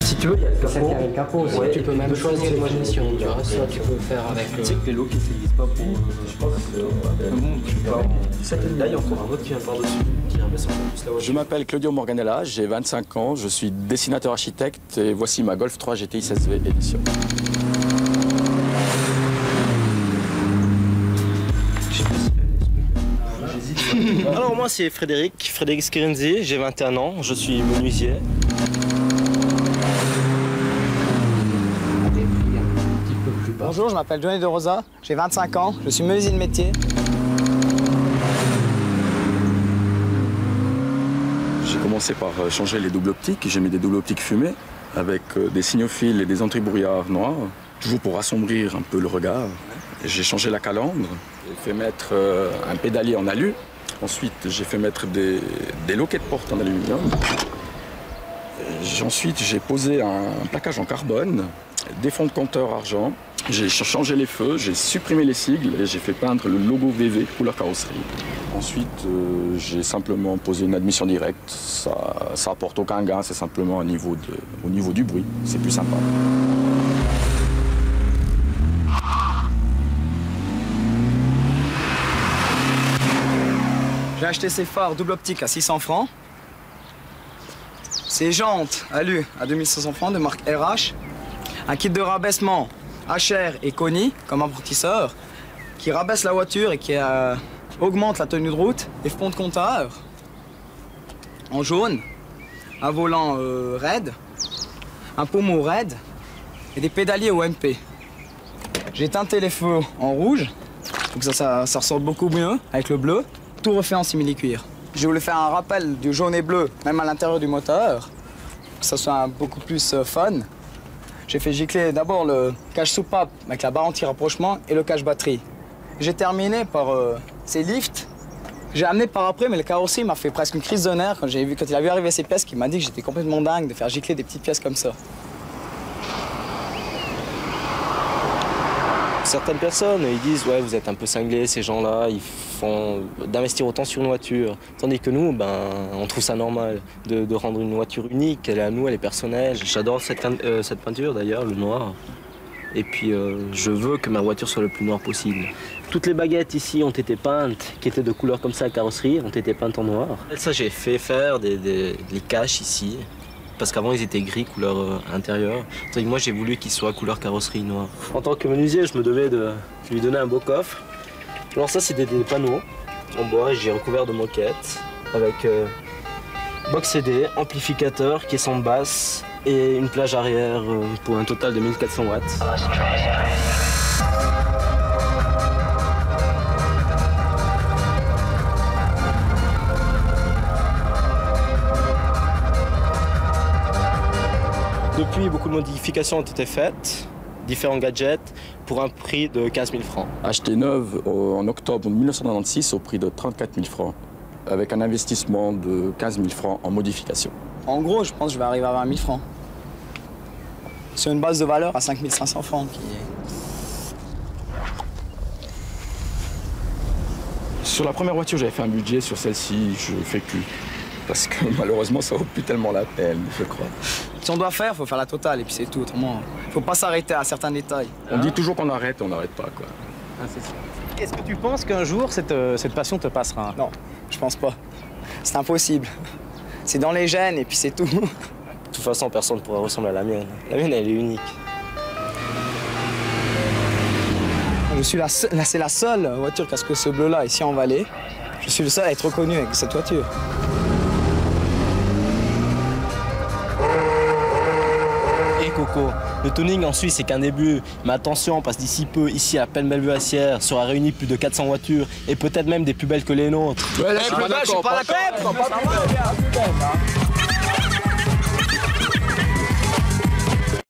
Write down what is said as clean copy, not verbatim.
Si tu veux, il y a le capot. Celle qui a le capot, ouais, tu peux même choisir les modulations, tu vois. Soit tu peux faire avec... Tu sais que les lots qui n'utilisent pas pour... je pense que... bon, tu peux pas... Tu sais que là, il y a encore un autre qui vient par-dessus, qui rabaisse encore plus la voiture. Je m'appelle Claudio Morganella, j'ai 25 ans, je suis dessinateur architecte et voici ma Golf 3 GTI 16V édition. Alors moi c'est Frédéric Schirinzi, j'ai 21 ans, je suis menuisier. Bonjour, je m'appelle Johnny De Rosa, j'ai 25 ans, je suis menuisier de métier. J'ai commencé par changer les doubles optiques, j'ai mis des doubles optiques fumées avec des signophiles et des antibrouillards noirs, toujours pour assombrir un peu le regard. J'ai changé la calandre, j'ai fait mettre un pédalier en alu. Ensuite, j'ai fait mettre des loquets de porte en aluminium. Ensuite, j'ai posé un plaquage en carbone, des fonds de compteur argent. J'ai changé les feux, j'ai supprimé les sigles et j'ai fait peindre le logo VV couleur carrosserie. Ensuite, j'ai simplement posé une admission directe. Ça apporte aucun gain, c'est simplement au niveau du bruit. C'est plus sympa. J'ai acheté ces phares double optique à 600 francs. Ces jantes alu à 2500 francs de marque RH. Un kit de rabaissement HR et Koni comme amortisseur qui rabaisse la voiture et qui augmente la tenue de route. Et fonds de compteur en jaune. Un volant raide. Un pommeau raide. Et des pédaliers OMP. J'ai teinté les feux en rouge pour que ça ressorte beaucoup mieux avec le bleu. Tout refait en simili-cuir. J'ai voulu faire un rappel du jaune et bleu, même à l'intérieur du moteur, que ça soit beaucoup plus fun. J'ai fait gicler d'abord le cache soupape avec la barre anti-rapprochement et le cache batterie. J'ai terminé par ces lifts. J'ai amené par après, mais le carrossier m'a fait presque une crise de nerfs quand il a vu arriver ces pièces, qu'il m'a dit que j'étais complètement dingue de faire gicler des petites pièces comme ça. Certaines personnes, ils disent ouais vous êtes un peu cinglés ces gens-là, ils font d'investir autant sur une voiture. Tandis que nous, on trouve ça normal de rendre une voiture unique, elle est à nous, elle est personnelle. J'adore cette peinture d'ailleurs, le noir. Et puis je veux que ma voiture soit le plus noire possible. Toutes les baguettes ici ont été peintes, qui étaient de couleur comme ça à carrosserie, ont été peintes en noir. Et ça j'ai fait faire des caches ici. Parce qu'avant ils étaient gris couleur intérieure. Moi j'ai voulu qu'ils soient couleur carrosserie noire. En tant que menuisier, je me devais de lui donner un beau coffre. Alors ça c'est des panneaux en bois, j'ai recouvert de moquettes avec box CD, amplificateur, caisson de basse et une plage arrière pour un total de 1400 watts. Depuis, beaucoup de modifications ont été faites, différents gadgets, pour un prix de 15 000 francs. Acheté neuve en octobre 1996 au prix de 34 000 francs, avec un investissement de 15 000 francs en modification. En gros, je pense que je vais arriver à 20 000 francs. Sur une base de valeur à 5 500 francs. Sur la première voiture, j'avais fait un budget, sur celle-ci, je ne fais plus. Parce que malheureusement, ça ne vaut plus tellement la peine, je crois. Si on doit faire, il faut faire la totale et puis c'est tout. Autrement, il ne faut pas s'arrêter à certains détails. On dit toujours qu'on arrête, on n'arrête pas, quoi. Ah, c'est sûr. Est-ce que tu penses qu'un jour, cette passion te passera? Non, je pense pas. C'est impossible. C'est dans les gènes et puis c'est tout. De toute façon, personne ne pourra ressembler à la mienne. La mienne, elle est unique. C'est la seule voiture qui a ce bleu-là ici en Valais. Je suis le seul à être reconnu avec cette voiture. Et Coco, le tuning en Suisse c'est qu'un début, mais attention parce que d'ici peu, ici à Penbellevue-Assières, sera réuni plus de 400 voitures et peut-être même des plus belles que les nôtres. Ouais, là, je suis pas d'accord.